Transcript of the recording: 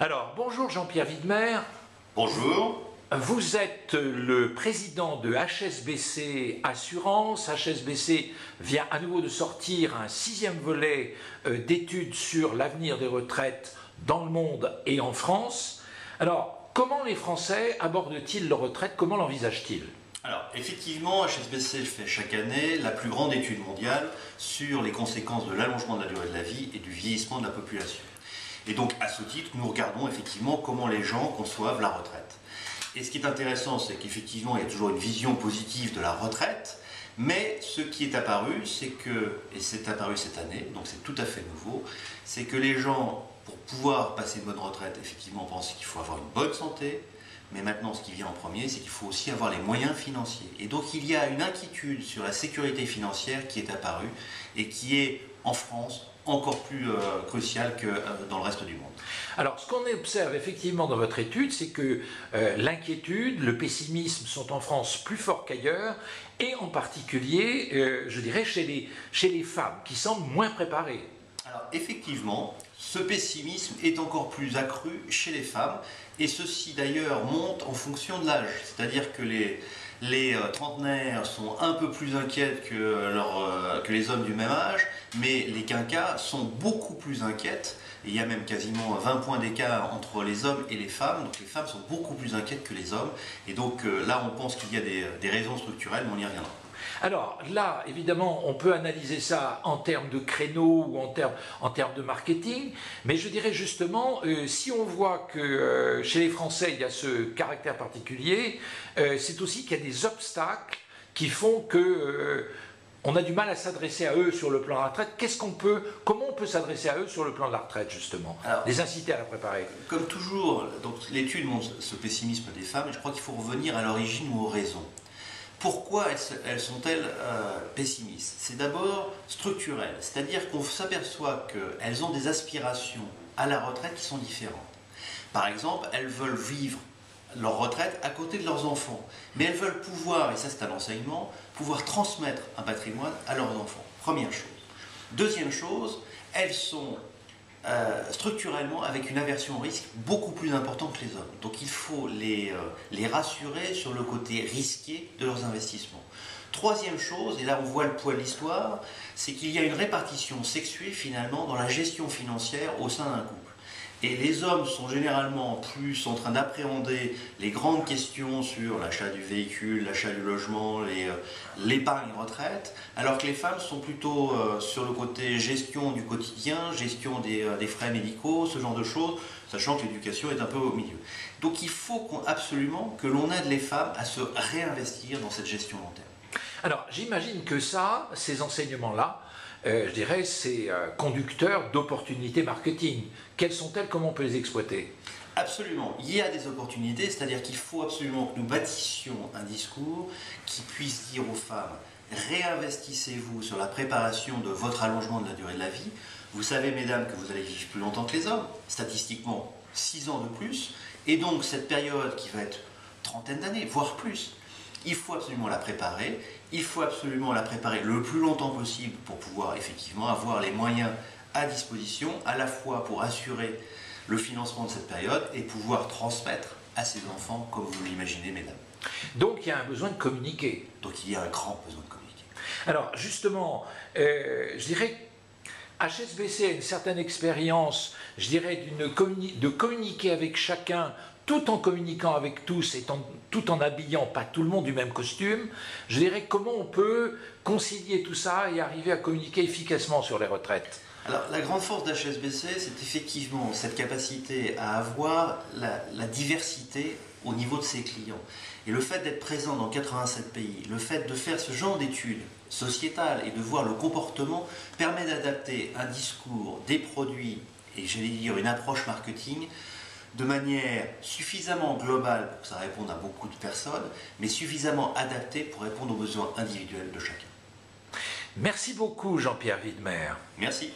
Alors, bonjour Jean-Pierre Widmer. Bonjour. Vous êtes le président de HSBC Assurance. HSBC vient à nouveau de sortir un 6e volet d'études sur l'avenir des retraites dans le monde et en France. Alors, comment les Français abordent-ils leur retraite? Comment l'envisagent-ils? Alors, effectivement, HSBC fait chaque année la plus grande étude mondiale sur les conséquences de l'allongement de la durée de la vie et du vieillissement de la population. Et donc, à ce titre, nous regardons effectivement comment les gens conçoivent la retraite. Et ce qui est intéressant, c'est qu'effectivement, il y a toujours une vision positive de la retraite, mais ce qui est apparu, c'est que, et c'est apparu cette année, donc c'est tout à fait nouveau, c'est que les gens, pour pouvoir passer une bonne retraite, effectivement, pensent qu'il faut avoir une bonne santé, mais maintenant, ce qui vient en premier, c'est qu'il faut aussi avoir les moyens financiers. Et donc, il y a une inquiétude sur la sécurité financière qui est apparue et qui est, en France, encore plus cruciale que dans le reste du monde. Alors, ce qu'on observe effectivement dans votre étude, c'est que l'inquiétude, le pessimisme sont en France plus forts qu'ailleurs, et en particulier, je dirais, chez les femmes, qui semblent moins préparées. Alors, effectivement, ce pessimisme est encore plus accru chez les femmes, et ceci d'ailleurs monte en fonction de l'âge. C'est-à-dire que les trentenaires sont un peu plus inquiètes que les hommes du même âge, mais les quinquas sont beaucoup plus inquiètes. Et il y a même quasiment 20 points d'écart entre les hommes et les femmes. Donc les femmes sont beaucoup plus inquiètes que les hommes. Et donc là, on pense qu'il y a des raisons structurelles, mais on y reviendra. Alors là, évidemment, on peut analyser ça en termes de créneaux ou en termes de marketing, mais je dirais justement, si on voit que chez les Français, il y a ce caractère particulier, c'est aussi qu'il y a des obstacles qui font que on a du mal à s'adresser à eux sur le plan de la retraite. Comment on peut s'adresser à eux sur le plan de la retraite, justement? Alors, les inciter à la préparer. Comme toujours, l'étude montre ce pessimisme des femmes, et je crois qu'il faut revenir à l'origine ou aux raisons. Pourquoi elles sont-elles pessimistes? C'est d'abord structurel, c'est-à-dire qu'on s'aperçoit qu'elles ont des aspirations à la retraite qui sont différentes. Par exemple, elles veulent vivre leur retraite à côté de leurs enfants, mais elles veulent pouvoir, et ça c'est un enseignement, pouvoir transmettre un patrimoine à leurs enfants. Première chose. Deuxième chose, elles sont structurellement avec une aversion au risque beaucoup plus importante que les hommes. Donc il faut les rassurer sur le côté risqué de leurs investissements. Troisième chose, et là on voit le poids de l'histoire, c'est qu'il y a une répartition sexuée finalement dans la gestion financière au sein d'un couple. Et les hommes sont généralement plus en train d'appréhender les grandes questions sur l'achat du véhicule, l'achat du logement, l'épargne retraite, alors que les femmes sont plutôt sur le côté gestion du quotidien, gestion des frais médicaux, ce genre de choses, sachant que l'éducation est un peu au milieu. Donc il faut absolument que l'on aide les femmes à se réinvestir dans cette gestion long terme. Alors j'imagine que ces enseignements-là, je dirais, c'est conducteur d'opportunités marketing. Quelles sont-elles? Comment on peut les exploiter? Absolument. Il y a des opportunités, c'est-à-dire qu'il faut absolument que nous bâtissions un discours qui puisse dire aux femmes « Réinvestissez-vous sur la préparation de votre allongement de la durée de la vie. Vous savez, mesdames, que vous allez vivre plus longtemps que les hommes, statistiquement 6 ans de plus, et donc cette période qui va être trentaine d'années, voire plus. Il faut absolument la préparer, il faut absolument la préparer le plus longtemps possible pour pouvoir effectivement avoir les moyens à disposition, à la fois pour assurer le financement de cette période et pouvoir transmettre à ses enfants, comme vous l'imaginez, mesdames. Donc il y a un besoin de communiquer. Donc il y a un grand besoin de communiquer. Alors justement, je dirais HSBC a une certaine expérience, je dirais, de communiquer avec chacun tout en communiquant avec tous et tout en habillant pas tout le monde du même costume. Je dirais comment on peut concilier tout ça et arriver à communiquer efficacement sur les retraites. Alors la grande force d'HSBC, c'est effectivement cette capacité à avoir la diversité au niveau de ses clients. Et le fait d'être présent dans 87 pays, le fait de faire ce genre d'études sociétales et de voir le comportement permet d'adapter un discours, des produits et j'allais dire une approche marketing de manière suffisamment globale pour que ça réponde à beaucoup de personnes, mais suffisamment adaptée pour répondre aux besoins individuels de chacun. Merci beaucoup Jean-Pierre Widmer. Merci.